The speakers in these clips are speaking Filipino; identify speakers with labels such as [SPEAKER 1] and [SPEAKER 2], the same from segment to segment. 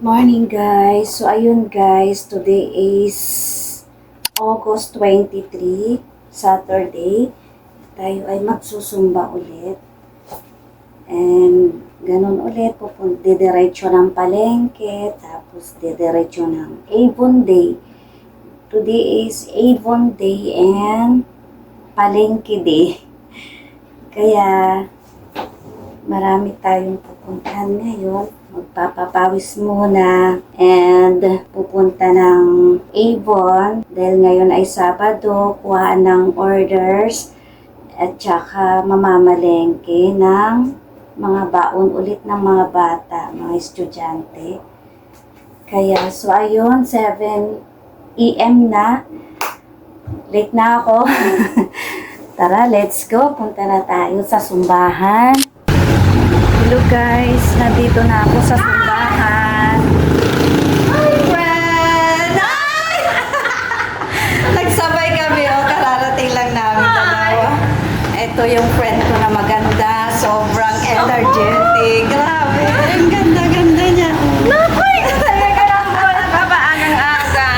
[SPEAKER 1] Morning guys. So ayun guys, today is August 23, Saturday. Tayo ay magsusumba ulit. And ganun ulit, didiretso ng palengke, tapos didiretso ng Avon Day. Today is Avon Day and Palengke Day. Kaya marami tayong pupuntahan ngayon. Magpapapawis muna and pupunta ng Avon dahil ngayon ay Sabado, kuhaan ng orders at saka mamamalengke ng mga baon ulit ng mga bata, mga estudyante. Kaya so ayun, 7 AM na. Late na ako. Tara, let's go. Punta na tayo sa sumbahan. Hello guys, nandito na ako sa simbahan. Hi friend! Ay! Nagsabay kami, kararating lang namin dalawa. Ito yung friend ko na maganda, sobrang energetic. Grabe, ang ganda-ganda niya.
[SPEAKER 2] Nakoy! Talaga lang po, nagpapaagang-aga.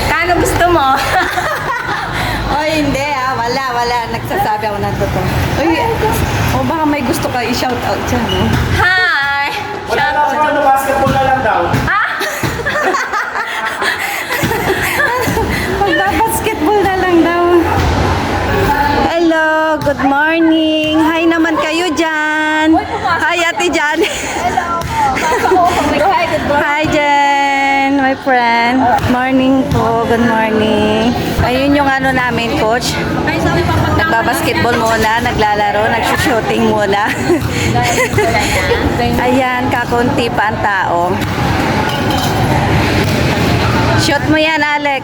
[SPEAKER 2] Kano gusto mo?
[SPEAKER 1] O hindi wala. Nagsasabi ako ng totoo. O baka may gusto ka i-shout out dyan.
[SPEAKER 2] Hi!
[SPEAKER 3] Wala na ako, basketball na lang daw.
[SPEAKER 1] Magbabasketball na lang daw. Hello, good morning. Hi naman kayo dyan. Hi Ate Jan.
[SPEAKER 2] Hello po. Hi, good morning.
[SPEAKER 1] Hi Jen, my friend. Morning po, good morning. Ayun yung ano namin, coach. Nagbabasketball muna, naglalaro, nagsushooting muna. Ayan, kakunti pa ang tao. Shoot mo yan, Alex.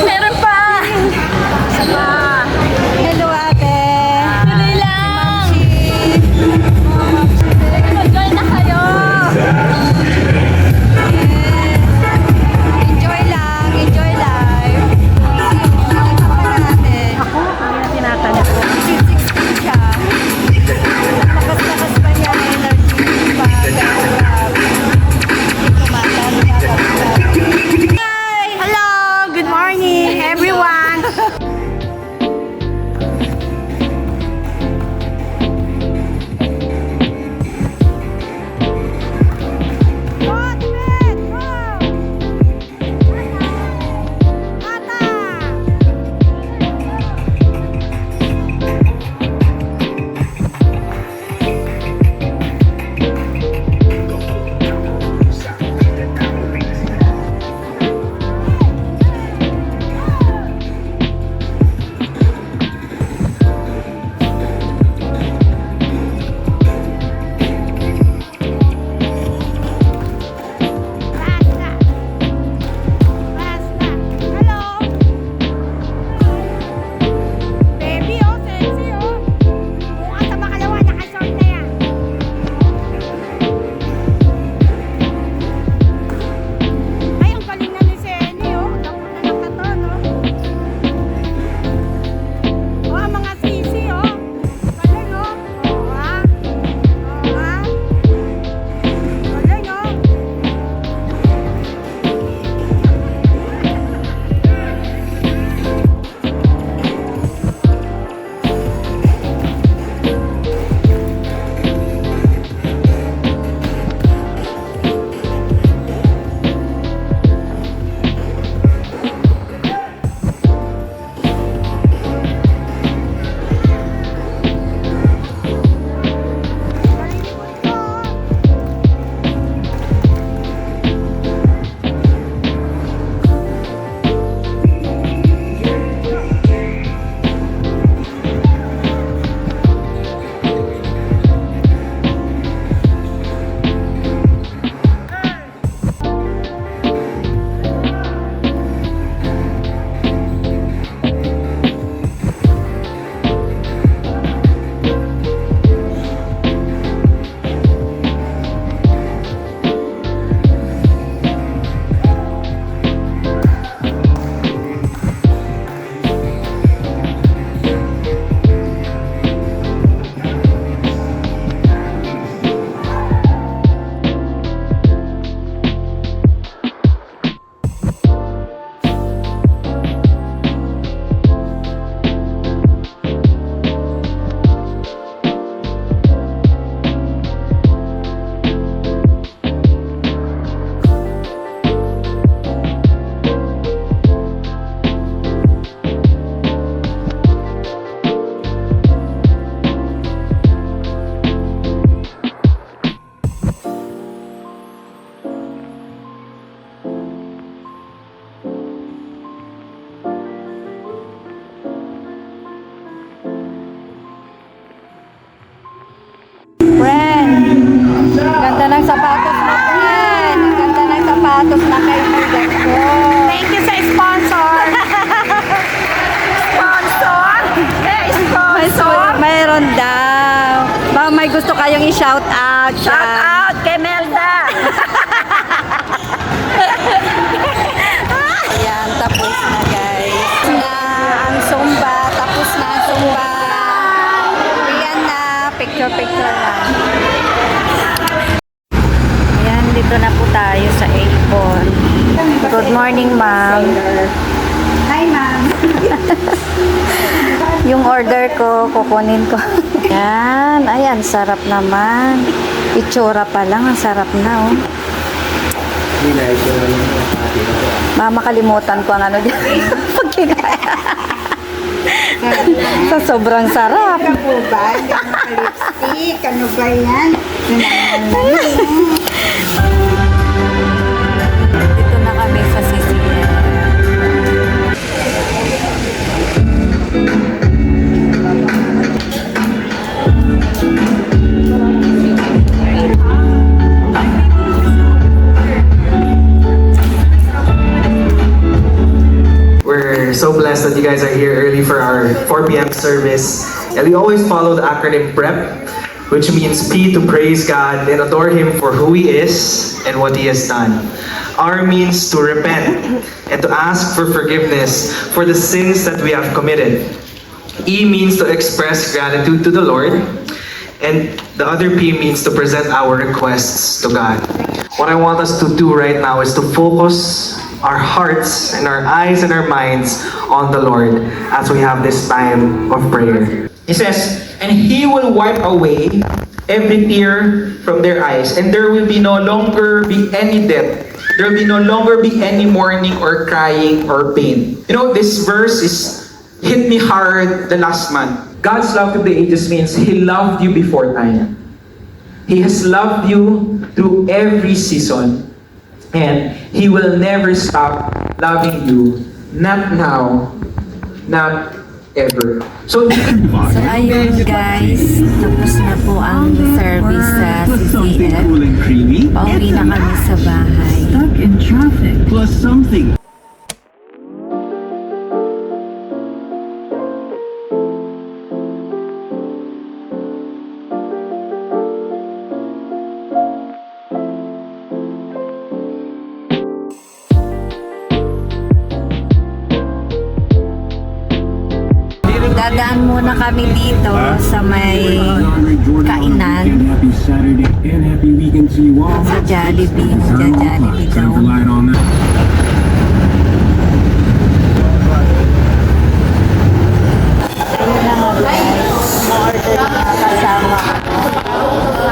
[SPEAKER 2] Meron pa! Sama!
[SPEAKER 1] Hello, ate.
[SPEAKER 2] Tuloy lang! Mag-join na kayo!
[SPEAKER 1] Enjoy lang, enjoy life. Ako, hindi tinatanong ko. 16 siya. Lakas-lakas pa niya, energy pa.
[SPEAKER 2] Hello! Good morning, everyone!
[SPEAKER 1] Wala kayong gasto.
[SPEAKER 2] Thank you sa sponsor. Sponsor? Sponsor?
[SPEAKER 1] Mayroon daw. Baka may gusto kayong i-shout out.
[SPEAKER 2] Shout out kay Melda.
[SPEAKER 1] Ayan, tapos na guys. Na ang Zumba. Tapos na ang Zumba. Ayan na. Picture lang. Ayan, dito na po tayo sa Avon. Good morning, ma'am.
[SPEAKER 2] Hi, ma'am.
[SPEAKER 1] Yung order ko, kukunin ko. Yan. Ayan, sarap naman. Itsura pa lang, ang sarap na, oh. Makalimutan ko ang ano dyan. Pag kinaya. Sa sobrang sarap.
[SPEAKER 4] Ano po ba? Hindi ako naka-lipstick. Ano ba yan?
[SPEAKER 1] Dito na kami sa CCL.
[SPEAKER 5] We're so blessed that you guys are here early for our 4 p.m. service. And we always follow the acronym PREP, which means P, to praise God and adore Him for who He is and what He has done. R means to repent and to ask for forgiveness for the sins that we have committed. E means to express gratitude to the Lord. And the other P means to present our requests to God. What I want us to do right now is to focus our hearts and our eyes and our minds on the Lord as we have this time of prayer.
[SPEAKER 6] He says, and He will wipe away every tear from their eyes, and there will be no longer be any death. There will be no longer be any mourning or crying or pain. You know, this verse hit me hard the last month. God's love to the ages means He loved you before time. He has loved you through every season. And He will never stop loving you. Not now, not ever. So,
[SPEAKER 1] So ayun guys, tapos na po ang service sa CCL.
[SPEAKER 7] and creamy?
[SPEAKER 1] Pauwi na kami sa bahay.
[SPEAKER 7] Stuck in traffic. Plus something.
[SPEAKER 1] Dadaan muna kami dito sa may kainan
[SPEAKER 7] Happy Saturday and happy weekend to you all.
[SPEAKER 1] sa Jollibee. Jollibee daw.
[SPEAKER 7] Time for light on that.
[SPEAKER 1] Ayun na nga guys, na-order yung mga kasama ko.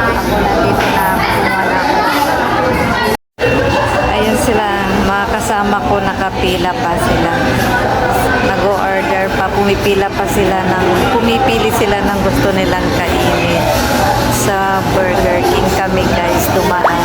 [SPEAKER 1] Ako nandito na, kumuha na ako. Ayun sila, mga kasama ko, nakapila pa sila. Nag-order pa, pumipili sila ng gusto nilang kainin. Sa Burger King kami guys, dumaan.